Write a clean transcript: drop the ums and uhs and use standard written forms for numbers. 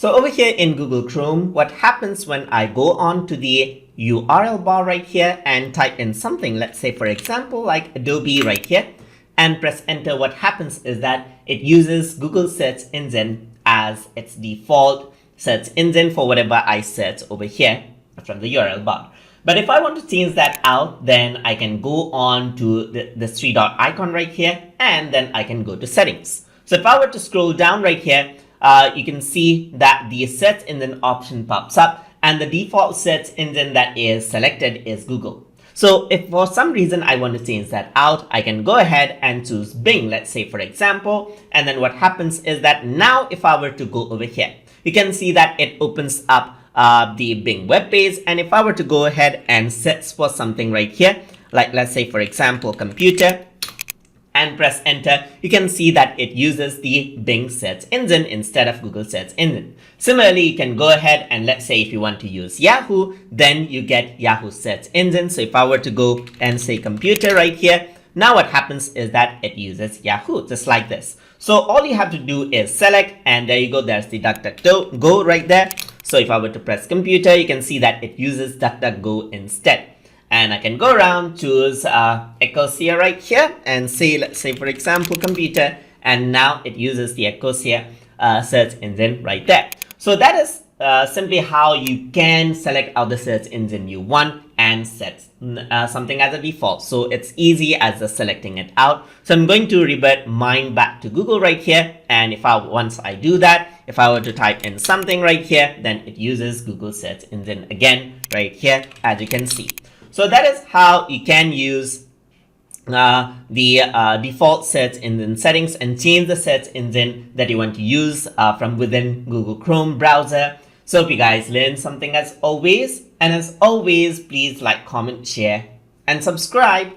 So over here in Google Chrome, what happens when I go on to the URL bar right here and type in something, let's say for example, like Adobe right here, and press enter, what happens is that it uses Google search engine as its default search engine for whatever I search over here from the URL bar. But if I want to change that out, then I can go on to the three dot icon right here, and then I can go to settings. So if I were to scroll down right here, you can see that the search engine option pops up, and the default search engine that is selected is Google. So if for some reason I want to change that out, I can go ahead and choose Bing, let's say for example, and then what happens is that now if I were to go over here, you can see that it opens up the Bing web page, and if I were to go ahead and search for something right here, like let's say for example computer, and press enter, you can see that it uses the Bing search engine instead of Google search engine. Similarly, you can go ahead and let's say if you want to use Yahoo, then you get Yahoo search engine. So if I were to go and say computer right here, now what happens is that it uses Yahoo, just like this. So all you have to do is select, and there you go, there's the DuckDuckGo right there. So if I were to press computer, you can see that it uses DuckDuckGo instead. And I can go around, choose Ecosia right here, and say, let's say for example computer, and now it uses the Ecosia search engine right there. So that is simply how you can select out the search engine you want and set something as a default. So it's easy as just selecting it out. So I'm going to revert mine back to Google right here, and once I do that, if I were to type in something right here, then it uses Google search engine again right here, as you can see. So that is how you can use the default search engine settings and change the search engine that you want to use from within Google Chrome browser. So if you guys learned something as always, and as always, please like, comment, share, and subscribe.